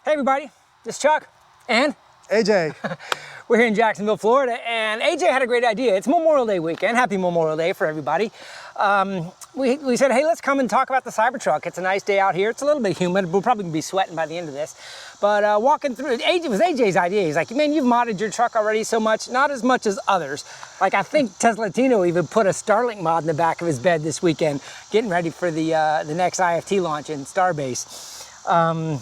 Hey everybody, this is Chuck and AJ. We're here in Jacksonville, Florida, and AJ had a great idea. It's Memorial Day weekend. Happy Memorial Day for everybody. We said, hey, let's come and talk about the Cybertruck. It's a nice day out here. It's a little bit humid. We'll probably be sweating by the end of this. But walking through, it was AJ's idea. He's like, man, you've modded your truck already so much. Not as much as others. Like, I think Tesla Tino even put a Starlink mod in the back of his bed this weekend, getting ready for the next IFT launch in Starbase.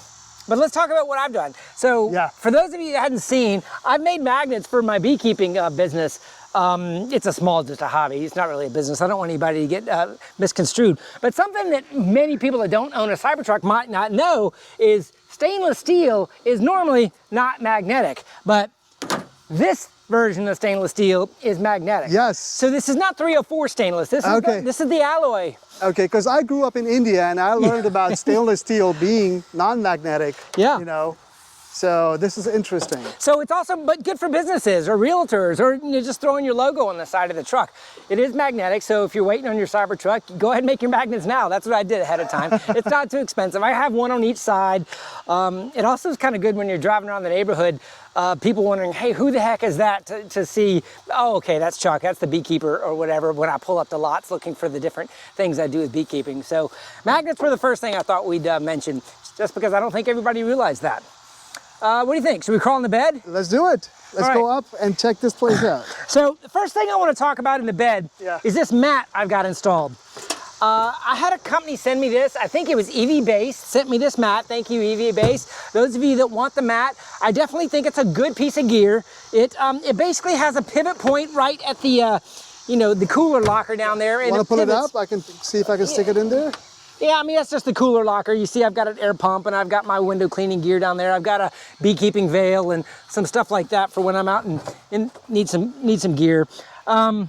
But let's talk about what I've done. So for those of you that hadn't seen, I've made magnets for my beekeeping business. It's just a hobby. It's not really a business. I don't want anybody to get misconstrued. But something that many people that don't own a Cybertruck might not know is stainless steel is normally not magnetic. But this version of stainless steel is magnetic. Yes. So this is not 304 stainless. This is, this is the alloy. Okay, because I grew up in India and I learned about stainless steel being non-magnetic. Yeah. You know, so this is interesting. So it's also, but good for businesses or realtors or just throwing your logo on the side of the truck. It is magnetic, so if you're waiting on your Cybertruck, go ahead and make your magnets now. That's what I did ahead of time. It's not too expensive. I have one on each side. It also is kind of good when you're driving around the neighborhood. People wondering, hey, who the heck is that, to see, oh, okay, that's Chuck, that's the beekeeper or whatever, when I pull up the lots looking for the different things I do with beekeeping. So magnets were the first thing I thought we'd mention, just because I don't think everybody realized that. What do you think? Should we crawl in the bed? Let's do it. Let's go up and check this place out. So the first thing I want to talk about in the bed is this mat I've got installed. I had a company send me this. I think it was EV Base sent me this mat. Thank you, EV Base. Those of you that want the mat, I definitely think it's a good piece of gear. It basically has a pivot point right at the the cooler locker down there. Want to pull it up? I can see if I can stick it in there. Yeah, I mean, that's just the cooler locker. You see, I've got an air pump and I've got my window cleaning gear down there. I've got a beekeeping veil and some stuff like that for when I'm out and need some gear. But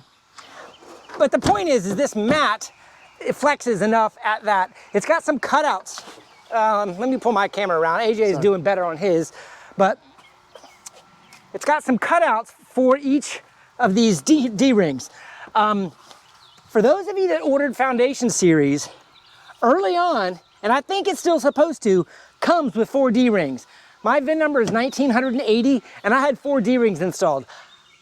the point is this mat, it flexes enough at that. It's got some cutouts. Let me pull my camera around. AJ is doing better on his, but it's got some cutouts for each of these D-rings. For those of you that ordered Foundation Series, early on, and I think it's still supposed to, comes with 4 D-rings. My VIN number is 1980, and I had 4 D-rings installed.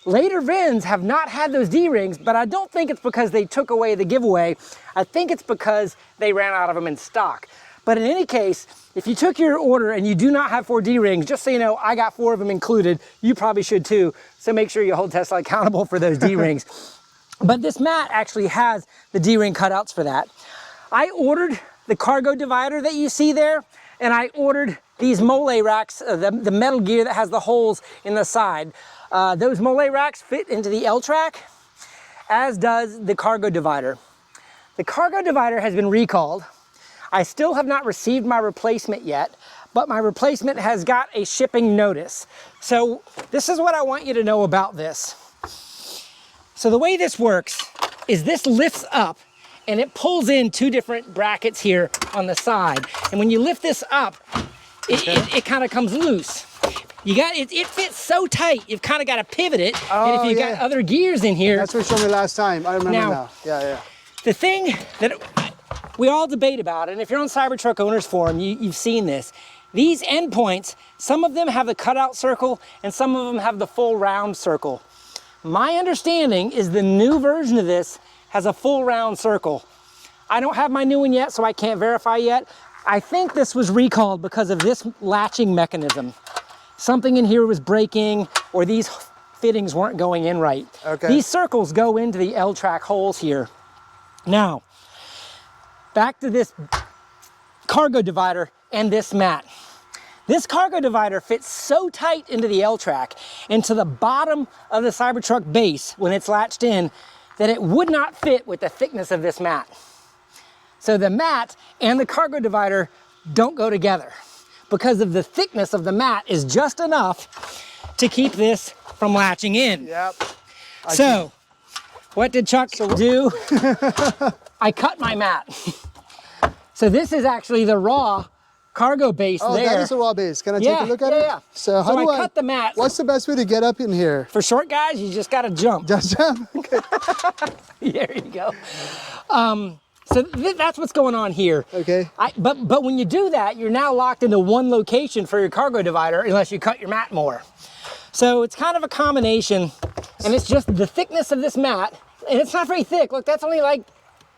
Later VINs have not had those D-rings, but I don't think it's because they took away the giveaway. I think it's because they ran out of them in stock. But in any case, if you took your order and you do not have 4 D-rings, just so you know, I got 4 of them included. You probably should too. So make sure you hold Tesla accountable for those D-rings. But this mat actually has the D-ring cutouts for that. I ordered the cargo divider that you see there, and I ordered these mole racks, the metal gear that has the holes in the side. Those mole racks fit into the L-track, as does the cargo divider. The cargo divider has been recalled. I still have not received my replacement yet, but my replacement has got a shipping notice. So this is what I want you to know about this. So the way this works is this lifts up and it pulls in 2 different brackets here on the side. And when you lift this up, it kind of comes loose. It fits so tight, you've kind of got to pivot it. And if you got other gears in here. That's what you showed me last time. I remember now. Yeah. The thing that we all debate about, and if you're on Cybertruck Owners Forum, you've seen this. These endpoints, some of them have the cutout circle and some of them have the full round circle. My understanding is the new version of this has a full round circle. I don't have my new one yet, so I can't verify yet. I think this was recalled because of this latching mechanism. Something in here was breaking, or these fittings weren't going in right. Okay. These circles go into the L-track holes here. Now, back to this cargo divider and this mat. This cargo divider fits so tight into the L-track and to the bottom of the Cybertruck base when it's latched in that it would not fit with the thickness of this mat. So the mat and the cargo divider don't go together because of the thickness of the mat is just enough to keep this from latching in. Yep. So what did Chuck do? I cut my mat. So this is actually the raw cargo base there. Oh, that is a raw base. Can I take a look at it? Yeah. So how do I cut the mat. What's the best way to get up in here? For short guys, you just got to jump. Just jump? Okay. There you go. So that's what's going on here. Okay. But when you do that, you're now locked into one location for your cargo divider unless you cut your mat more. So it's kind of a combination, and it's just the thickness of this mat, and it's not very thick. Look, that's only like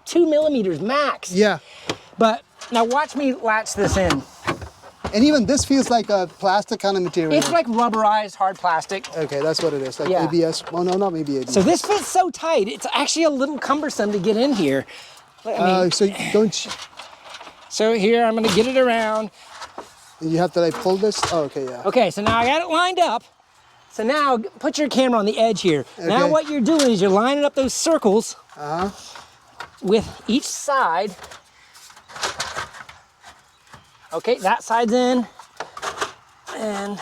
2 millimeters max. Yeah. But now watch me latch this in. And even this feels like a plastic kind of material. It's like rubberized hard plastic. Okay, that's what it is, like Yeah. ABS. Well, no, not maybe ABS. So this fits so tight, it's actually a little cumbersome to get in here. I mean, So don't you, so here, I'm gonna get it around. you have to like pull this? Oh, okay, yeah. Okay, so now I got it lined up. So now put your camera on the edge here. Okay. Now what you're doing is you're lining up those circles Uh-huh. with each side. Okay, that side's in. And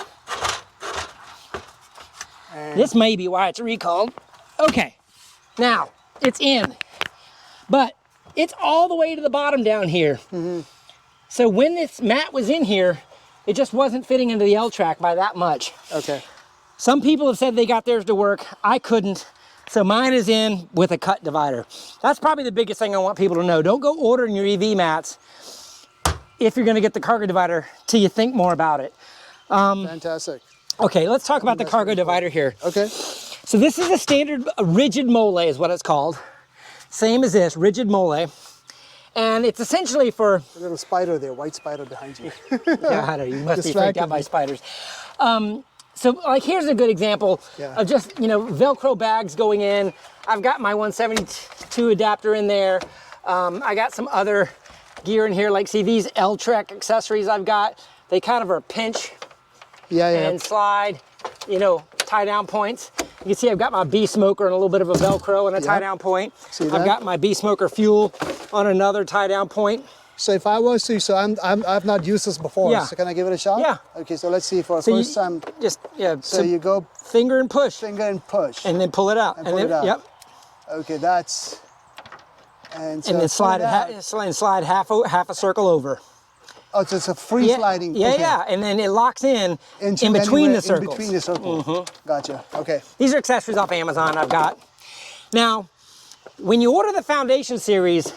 this may be why it's recalled. Okay, now it's in. But it's all the way to the bottom down here. Mm-hmm. So when this mat was in here, it just wasn't fitting into the L-track by that much. Okay. Some people have said they got theirs to work. I couldn't. So mine is in with a cut divider. That's probably the biggest thing I want people to know. Don't go ordering your EV mats if you're gonna get the cargo divider till you think more about it. Fantastic. Okay, let's talk about the cargo divider here. Okay. So this is a standard rigid mole is what it's called. Same as this, rigid mole. And it's essentially for... A little spider there, white spider behind you. Yeah, I know, you must be freaked out by me. spiders. So like here's a good example of just, you know, Velcro bags going in. I've got my 172 adapter in there. I got some other gear in here, like see these L-Trek accessories I've got. They kind of are pinch and slide, you know, tie down points. You can see I've got my bee smoker and a little bit of a Velcro and a tie down point. See that? I've got my bee smoker fuel on another tie down point. So if I was to, so I've not used this before, Yeah. so can I give it a shot? Yeah. Okay, so let's see for the So first time. just, yeah, So you go finger and push. finger and push. And then pull it out. And pull it out. Yep. Okay, that's, and so And then pull it out. slide half a circle over. Oh, so it's a free sliding. Yeah, okay. yeah, and then it locks in Into between anywhere the circles. In between the circle. Gotcha. Okay. These are accessories off Amazon I've got. Now, when you order the Foundation Series,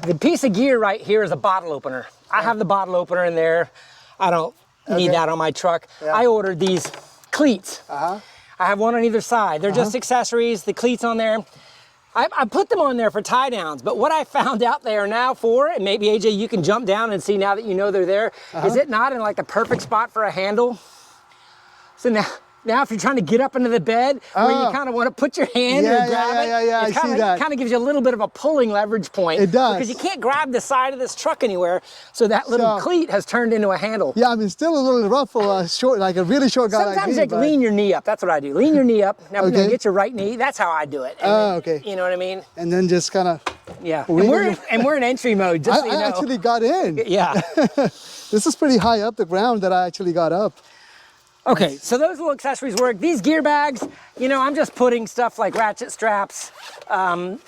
the piece of gear right here is a bottle opener. I have the bottle opener in there. I don't need that on my truck. Yeah. I ordered these cleats. Uh-huh. I have one on either side. They're just accessories, the cleats on there. I put them on there for tie downs, but what I found out they are now for, and maybe AJ, you can jump down and see now that you know they're there, is it not in like the perfect spot for a handle? So now if you're trying to get up into the bed, where you kind of want to put your hand or grab it, I see that. It kind of gives you a little bit of a pulling leverage point. It does. Because you can't grab the side of this truck anywhere, so that little cleat has turned into a handle. Yeah, I mean, still a little rough for a short, like a really short guy Sometimes like me. lean your knee up. That's what I do. Lean your knee up. Now we're gonna get your right knee. That's how I do it. And then, okay. You know what I mean? And then just kind of. Yeah. And we're in entry mode. Just so you know. I actually got in. Yeah. This is pretty high up the ground that I actually got up. Okay, so those little accessories work. These gear bags, you know, I'm just putting stuff like ratchet straps. I'm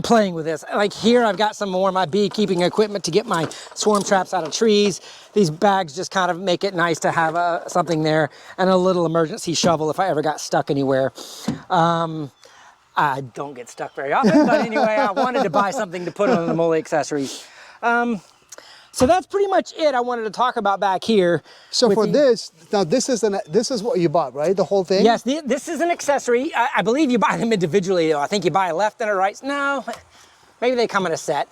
playing with this. Like here, I've got some more of my beekeeping equipment to get my swarm traps out of trees. These bags just kind of make it nice to have something there, and a little emergency shovel if I ever got stuck anywhere. I don't get stuck very often, but anyway, I wanted to buy something to put on the mole accessories. So that's pretty much it I wanted to talk about back here. So for this, now this is what you bought, right? The whole thing? Yes, this is an accessory. I believe you buy them individually, though. I think you buy a left and a right. No, maybe they come in a set.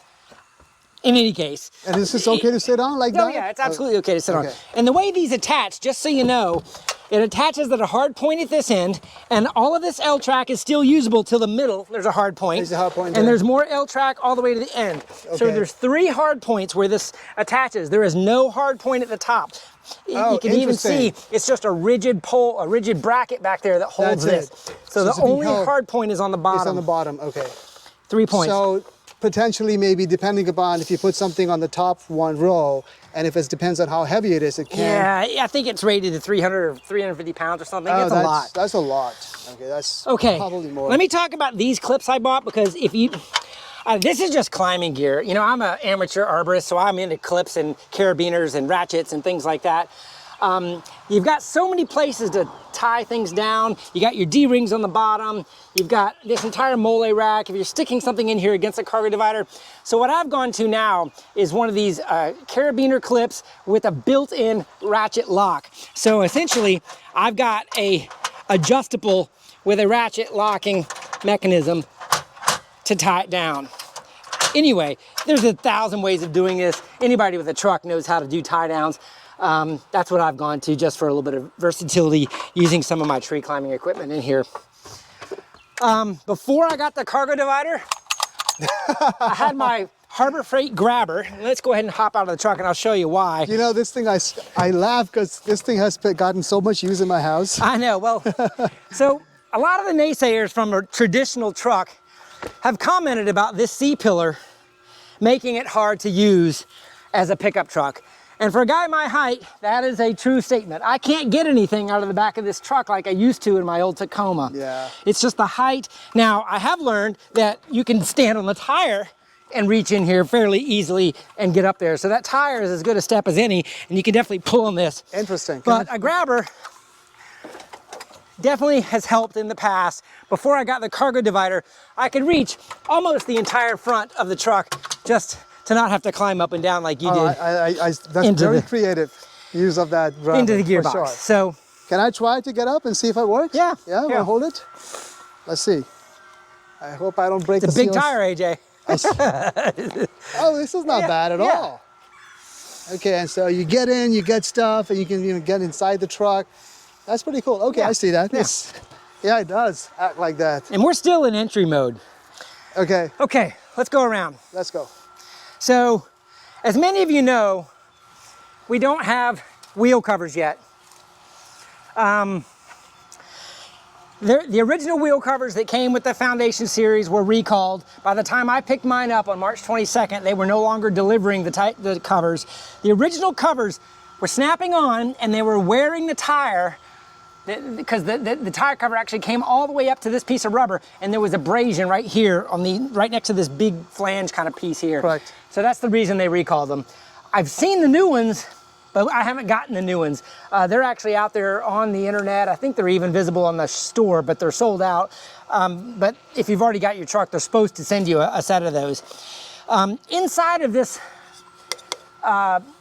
In any case. And is this okay to sit on like that? Oh yeah, it's absolutely okay to sit on. Okay. And the way these attach, just so you know, it attaches at a hard point at this end, and all of this L-track is still usable till the middle. There's a hard point. There's a hard point and there. there's more L-track all the way to the end. Okay. So there's 3 hard points where this attaches. There is no hard point at the top. Oh, you can even see it's just a rigid pole, a rigid bracket back there that holds That's this. it. So the only hard point is on the bottom. It's on the bottom, okay. 3 points. So potentially maybe depending upon if you put something on the top one row, and if it depends on how heavy it is, it can. Yeah, I think it's rated to 300 or 350 pounds or something. It's a lot. That's a lot. Okay, that's probably more. Let me talk about these clips I bought, because if you, this is just climbing gear. You know, I'm an amateur arborist, so I'm into clips and carabiners and ratchets and things like that. You've got so many places to tie things down. You got your D-rings on the bottom. You've got this entire mole rack if you're sticking something in here against a cargo divider. So what I've gone to now is one of these carabiner clips with a built-in ratchet lock. So essentially, I've got a adjustable with a ratchet locking mechanism to tie it down. Anyway, there's 1,000 ways of doing this. Anybody with a truck knows how to do tie downs. That's what I've gone to just for a little bit of versatility using some of my tree climbing equipment in here. Before I got the cargo divider, I had my Harbor Freight grabber. Let's go ahead and hop out of the truck and I'll show you why. You know, this thing, I laugh because this thing has gotten so much use in my house. I know, well, so a lot of the naysayers from a traditional truck have commented about this C-pillar making it hard to use as a pickup truck. And for a guy my height, that is a true statement. I can't get anything out of the back of this truck like I used to in my old Tacoma. Yeah. It's just the height. Now, I have learned that you can stand on the tire and reach in here fairly easily and get up there. So that tire is as good a step as any, and you can definitely pull on this. Interesting. But a grabber definitely has helped in the past. Before I got the cargo divider, I could reach almost the entire front of the truck just to not have to climb up and down like you did. That's very creative use of that grabber. Into the gearbox. Sure. So, can I try to get up and see if it works? Yeah. Yeah, we'll hold it. Let's see. I hope I don't break the it's a big seals. tire, AJ. Oh, this is not bad at all. Okay, and so you get in, you get stuff, and you can get inside the truck. That's pretty cool. Okay, I see that. Yeah, it does act like that. And we're still in entry mode. Okay. Okay, let's go around. Let's go. So, as many of you know, we don't have wheel covers yet. The original wheel covers that came with the Foundation series were recalled. By the time I picked mine up on March 22nd, they were no longer delivering the covers. The original covers were snapping on and they were wearing the tire because the tire cover actually came all the way up to this piece of rubber, and there was abrasion right here on right next to this big flange kind of piece here. Correct. So that's the reason they recalled them. I've seen the new ones, but I haven't gotten the new ones. They're actually out there on the internet. I think they're even visible on the store, but they're sold out. But if you've already got your truck, they're supposed to send you a set of those. Inside of this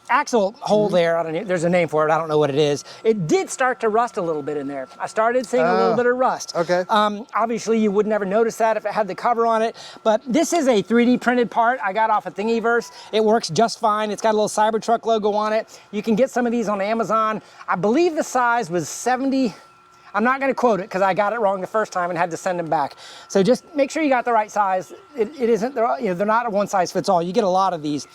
axle hole there, I don't know, there's a name for it, I don't know what it is. It did start to rust a little bit in there. I started seeing a little bit of rust. Okay. Obviously you would never notice that if it had the cover on it, but this is a 3D printed part I got off of Thingiverse. It works just fine. It's got a little Cybertruck logo on it. You can get some of these on Amazon. I believe the size was 70. I'm not gonna quote it because I got it wrong the first time and had to send them back. So just make sure you got the right size. It isn't, they're not a one size fits all. You get a lot of these.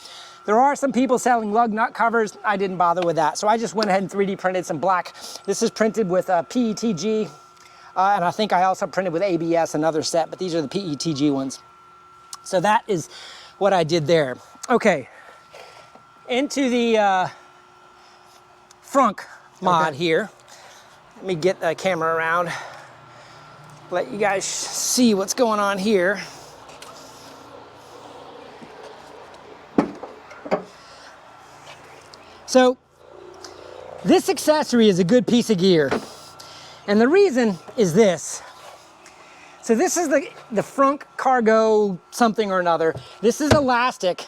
There are some people selling lug nut covers. I didn't bother with that. So I just went ahead and 3D printed some black. This is printed with PETG. And I think I also printed with ABS another set, but these are the PETG ones. So that is what I did there. Okay, into the frunk mod here. Let me get the camera around. Let you guys see what's going on here. So this accessory is a good piece of gear. And the reason is this. So this is the frunk cargo something or another. This is elastic.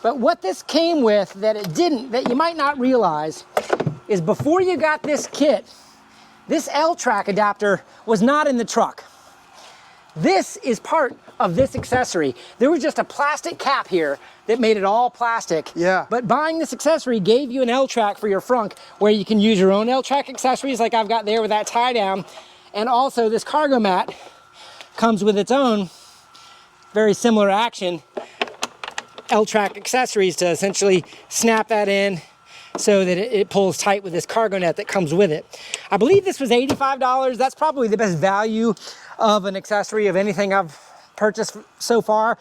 But what this came with that it didn't, that you might not realize, is before you got this kit, this L-track adapter was not in the truck. This is part of this accessory. There was just a plastic cap here that made it all plastic. Yeah. But buying this accessory gave you an L-track for your frunk where you can use your own L-track accessories like I've got there with that tie down. And also this cargo mat comes with its own very similar action L-track accessories to essentially snap that in so that it pulls tight with this cargo net that comes with it. I believe this was $85. That's probably the best value of an accessory of anything I've purchased so far,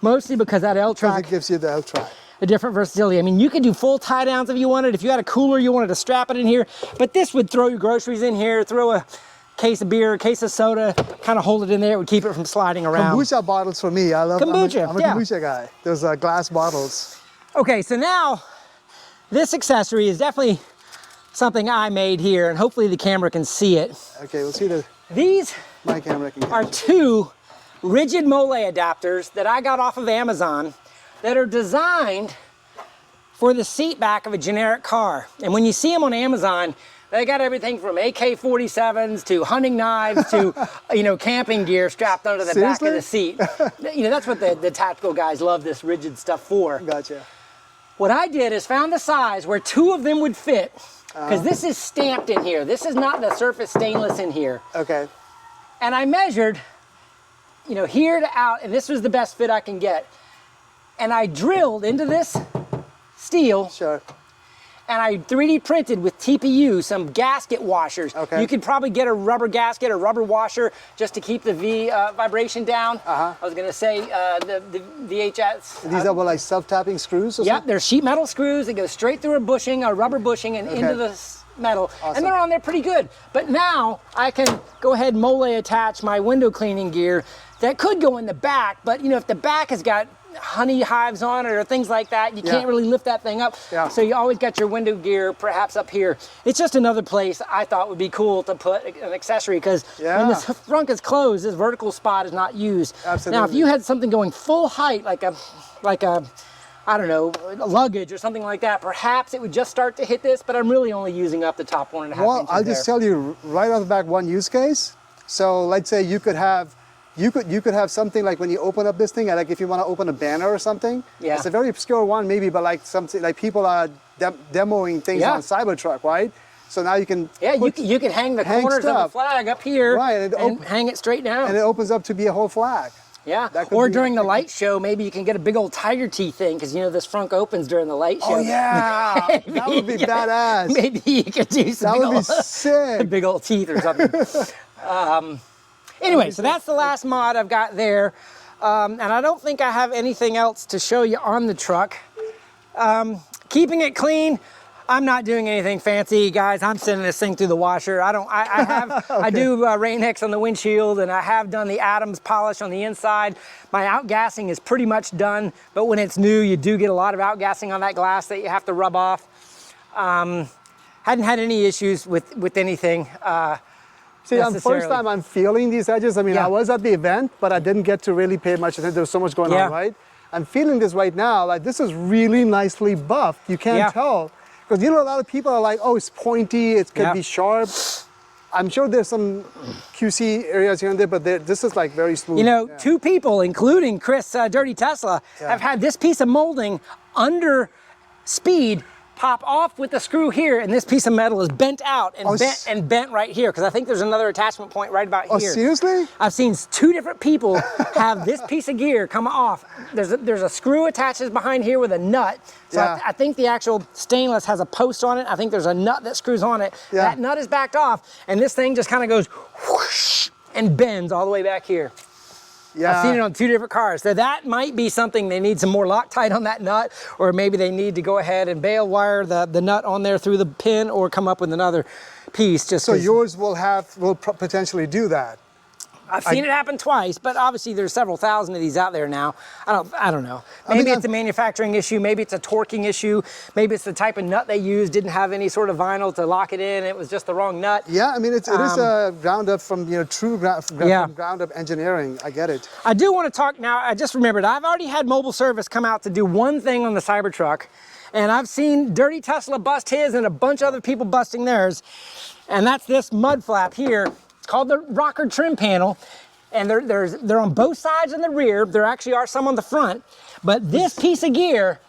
mostly because that L-track it gives you the L-track. A different versatility. I mean, you could do full tie downs if you wanted. If you had a cooler, you wanted to strap it in here, but this would throw your groceries in here, throw a case of beer, a case of soda, kind of hold it in there. It would keep it from sliding around. Kombucha bottles for me. I love kombucha. I'm a kombucha guy. Those glass bottles. Okay, so now this accessory is definitely something I made here, and hopefully the camera can see it. Okay, we'll see the. These My camera can. are two rigid mole adapters that I got off of Amazon that are designed for the seat back of a generic car. And when you see them on Amazon, they got everything from AK-47s to hunting knives to, you know, camping gear strapped under the back of the seat. You know, that's what the tactical guys love this rigid stuff for. Gotcha. What I did is found the size where two of them would fit, because this is stamped in here. This is not the surface stainless in here. Okay. And I measured, you know, here to out, and this was the best fit I can get. And I drilled into this steel. Sure. And I 3D printed with TPU some gasket washers. Okay. You could probably get a rubber gasket or rubber washer just to keep the vibration down. I was gonna say the VHS. These are what, like self-tapping screws or Yep, something? they're sheet metal screws that go straight through a bushing, a rubber bushing, and into the metal. Awesome. And they're on there pretty good. But now I can go ahead and mole attach my window cleaning gear that could go in the back, but you know, if the back has got honey hives on it or things like that, you can't really lift that thing up. So you always got your window gear perhaps up here. It's just another place I thought would be cool to put an accessory, because when this trunk is closed, this vertical spot is not used. Absolutely. Now, if you had something going full height, like a I don't know, luggage or something like that, perhaps it would just start to hit this, but I'm really only using up the top 1.5 inches. Well, I'll just tell you right off the back one use case. So let's say you could have something like when you open up this thing, like if you want to open a banner or something. Yeah. It's a very obscure one maybe, but like something like people are demoing things on Cybertruck, right? So now you can you can hang the corners of the flag up here, right, and hang it straight down. And it opens up to be a whole flag. Yeah, or during the light show, maybe you can get a big old tiger teeth thing, because you know this front opens during the light show. Oh yeah, that would be badass. Maybe you could do some that would be sick. Big old teeth or something. Anyway, so that's the last mod I've got there. And I don't think I have anything else to show you on the truck. Keeping it clean, I'm not doing anything fancy, guys. I'm sending this thing through the washer. I do Rain-X on the windshield, and I have done the Adams polish on the inside. My outgassing is pretty much done, but when it's new, you do get a lot of outgassing on that glass that you have to rub off. Hadn't had any issues with anything. See, the first time I'm feeling these edges. I mean, I was at the event, but I didn't get to really pay much attention. There was so much going on, right? I'm feeling this right now. Like, this is really nicely buffed. You can't tell. Because, you know, a lot of people are like, oh, it's pointy, it could be sharp. I'm sure there's some QC areas here and there, but this is like very smooth. You know, two people, including Chris, Dirty Tesla, have had this piece of molding under speed pop off with the screw here, and this piece of metal is bent out and bent right here, because I think there's another attachment point right about here. Oh, seriously? I've seen two different people have this piece of gear come off. There's a screw attaches behind here with a nut. So I think the actual stainless has a post on it. I think there's a nut that screws on it. That nut is backed off, and this thing just kind of goes whoosh and bends all the way back here. I've seen it on two different cars. So that might be something they need some more Loctite on that nut, or maybe they need to go ahead and bail wire the nut on there through the pin, or come up with another piece. So yours will potentially do that. I've seen it happen twice, but obviously there's several thousand of these out there now. I don't know. Maybe it's a manufacturing issue. Maybe it's a torquing issue. Maybe it's the type of nut they used didn't have any sort of vinyl to lock it in. It was just the wrong nut. Yeah, I mean, it is a ground up from, you know, true ground up engineering. I get it. I do want to talk now. I just remembered I've already had Mobile Service come out to do one thing on the Cybertruck, and I've seen Dirty Tesla bust his and a bunch of other people busting theirs, and that's this mud flap here. Called the rocker trim panel, and they're on both sides and the rear. There actually are some on the front, but this piece of gear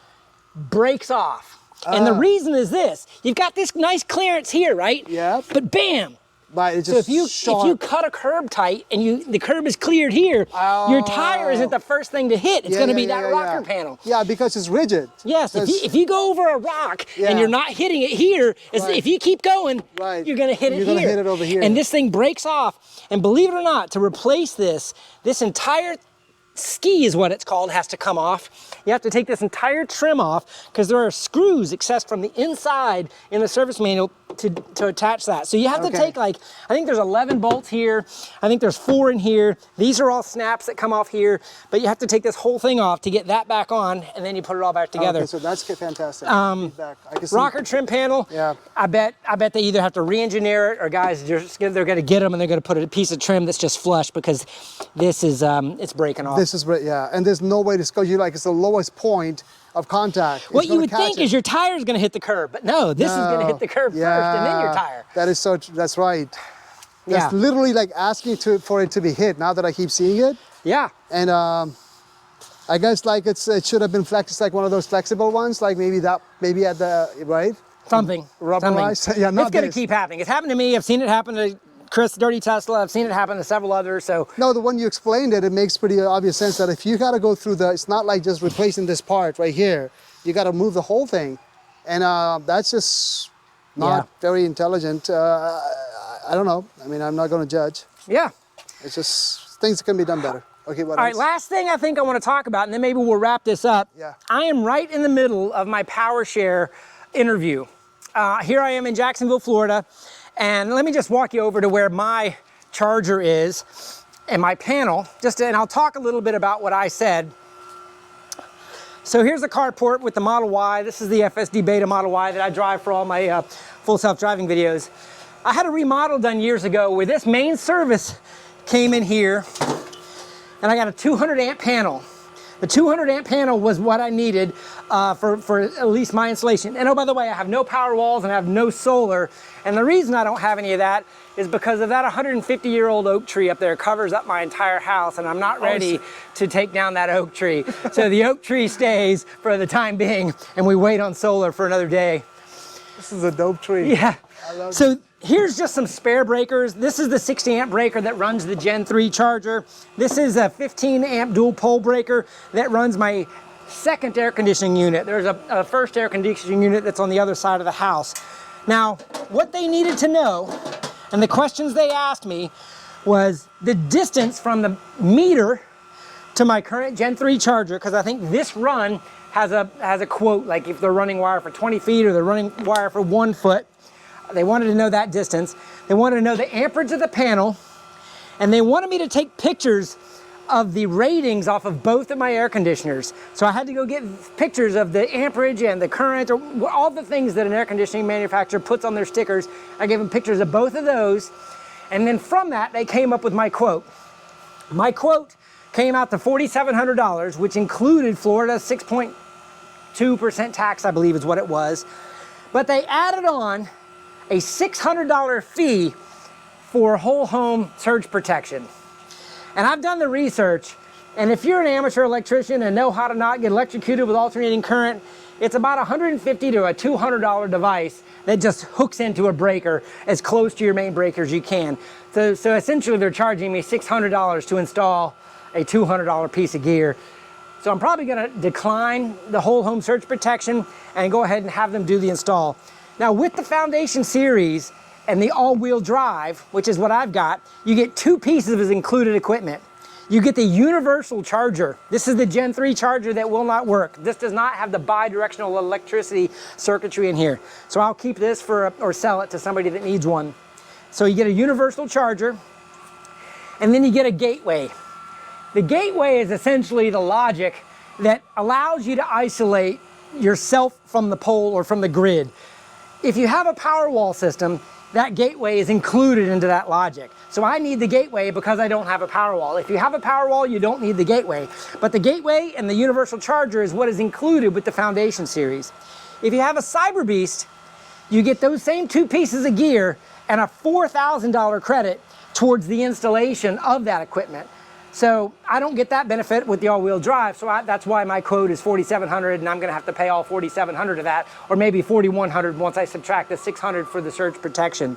breaks off. And the reason is this: you've got this nice clearance here, right? Yeah. But bam! But it's so if you cut a curb tight and the curb is cleared here, your tire isn't the first thing to hit. It's going to be that rocker panel. Yeah, because it's rigid. Yes, if you go over a rock and you're not hitting it here, if you keep going, you're going to hit it here. You're going to hit it over here. And this thing breaks off. And believe it or not, to replace this entire ski is what it's called, has to come off. You have to take this entire trim off because there are screws accessed from the inside in the service manual to attach that. So you have to take like, I think there's 11 bolts here. I think there's 4 in here. These are all snaps that come off here, but you have to take this whole thing off to get that back on, and then you put it all back together. Okay, so that's fantastic. Rocker trim panel. Yeah. I bet they either have to re-engineer it, or guys, they're going to get them and they're going to put a piece of trim that's just flush, because this is it's breaking off. This is yeah, and there's no way to go. You like, it's the lowest point of contact. What you would think is your tire is going to hit the curb, but no, this is going to hit the curb first and then your tire. That is that's right. That's literally like asking for it to be hit, now that I keep seeing it. Yeah. And I guess like it should have been flexed, like one of those flexible ones, like maybe at the, right? Something. Rubberized. Yeah, not it's going to keep happening. It's happened to me. I've seen it happen to Chris, Dirty Tesla. I've seen it happen to several others. So no, the one you explained it makes pretty obvious sense that if you got to go through it's not like just replacing this part right here. You got to move the whole thing, and that's just not very intelligent. I don't know. I mean, I'm not going to judge. Yeah. It's just things that can be done better. Okay, what else? All right, last thing I think I want to talk about, and then maybe we'll wrap this up. Yeah. I am right in the middle of my PowerShare interview. Here I am in Jacksonville, Florida. And let me just walk you over to where my charger is and my panel, and I'll talk a little bit about what I said. So here's the carport with the Model Y. This is the FSD Beta Model Y that I drive for all my full self-driving videos. I had a remodel done years ago where this main service came in here, and I got a 200 amp panel. The 200 amp panel was what I needed for at least my installation. And oh, by the way, I have no power walls and I have no solar. And the reason I don't have any of that is because of that 150-year-old oak tree up there covers up my entire house, and I'm not ready to take down that oak tree. So the oak tree stays for the time being, and we wait on solar for another day. This is a dope tree. Yeah. So here's just some spare breakers. This is the 60 amp breaker that runs the Gen 3 charger. This is a 15 amp dual pole breaker that runs my second air conditioning unit. There's a first air conditioning unit that's on the other side of the house. Now, what they needed to know, and the questions they asked me, was the distance from the meter to my current Gen 3 charger, because I think this run has a quote, like if they're running wire for 20 feet or they're running wire for 1 foot. They wanted to know that distance. They wanted to know the amperage of the panel, and they wanted me to take pictures of the ratings off of both of my air conditioners. So I had to go get pictures of the amperage and the current, or all the things that an air conditioning manufacturer puts on their stickers. I gave them pictures of both of those, and then from that, they came up with my quote. My quote came out to $4,700, which included Florida's 6.2% tax, I believe is what it was. But they added on a $600 fee for whole home surge protection. And I've done the research, and if you're an amateur electrician and know how to not get electrocuted with alternating current, it's about $150 to a $200 device that just hooks into a breaker as close to your main breaker as you can. So essentially they're charging me $600 to install a $200 piece of gear. So I'm probably gonna decline the whole home surge protection and go ahead and have them do the install. Now with the Foundation Series and the all-wheel drive, which is what I've got, you get 2 pieces of included equipment. You get the universal charger. This is the Gen 3 charger that will not work. This does not have the bi-directional electricity circuitry in here. So I'll keep this or sell it to somebody that needs one. So you get a universal charger, and then you get a gateway. The gateway is essentially the logic that allows you to isolate yourself from the pole or from the grid. If you have a Powerwall system, that gateway is included into that logic. So I need the gateway because I don't have a Powerwall. If you have a Powerwall, you don't need the gateway. But the gateway and the universal charger is what is included with the Foundation Series. If you have a Cyber Beast, you get those same 2 pieces of gear and a $4,000 credit towards the installation of that equipment. So I don't get that benefit with the all-wheel drive, so that's why my quote is $4,700, and I'm gonna have to pay all $4,700 of that, or maybe $4,100 once I subtract the $600 for the surge protection.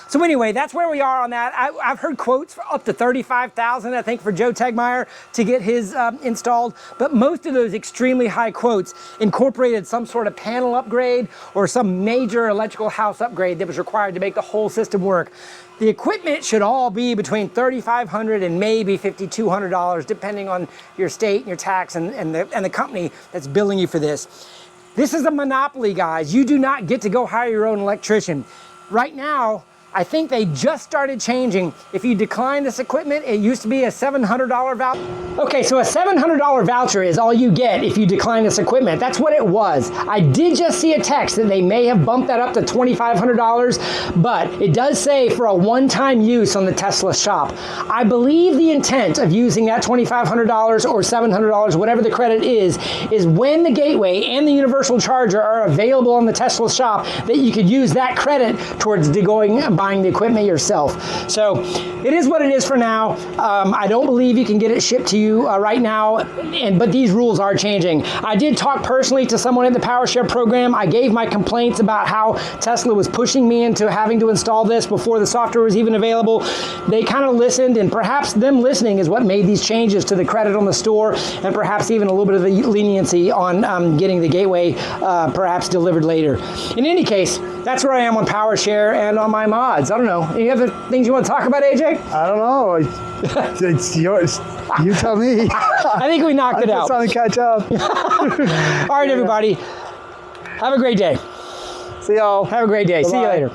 So anyway, that's where we are on that. I've heard quotes for up to $35,000, I think, for Joe Tegmeyer to get his installed, but most of those extremely high quotes incorporated some sort of panel upgrade or some major electrical house upgrade that was required to make the whole system work. The equipment should all be between $3,500 and maybe $5,200, depending on your state and your tax and the company that's billing you for this. This is a monopoly, guys. You do not get to go hire your own electrician. Right now, I think they just started changing. If you decline this equipment, it used to be a $700 voucher. Okay, so a $700 voucher is all you get if you decline this equipment. That's what it was. I did just see a text that they may have bumped that up to $2,500, but it does say for a one-time use on the Tesla shop. I believe the intent of using that $2,500 or $700, whatever the credit is when the gateway and the universal charger are available on the Tesla shop, that you could use that credit towards going and buying the equipment yourself. So it is what it is for now. I don't believe you can get it shipped to you right now, but these rules are changing. I did talk personally to someone in the PowerShare program. I gave my complaints about how Tesla was pushing me into having to install this before the software was even available. They kind of listened, and perhaps them listening is what made these changes to the credit on the store, and perhaps even a little bit of the leniency on getting the gateway perhaps delivered later. In any case, that's where I am on PowerShare and on my mods. I don't know. Any other things you want to talk about, AJ? I don't know. It's yours. You tell me. I think we knocked it out. I'm trying to catch up. All right, everybody. Have a great day. See y'all. Have a great day. Bye-bye. See you later.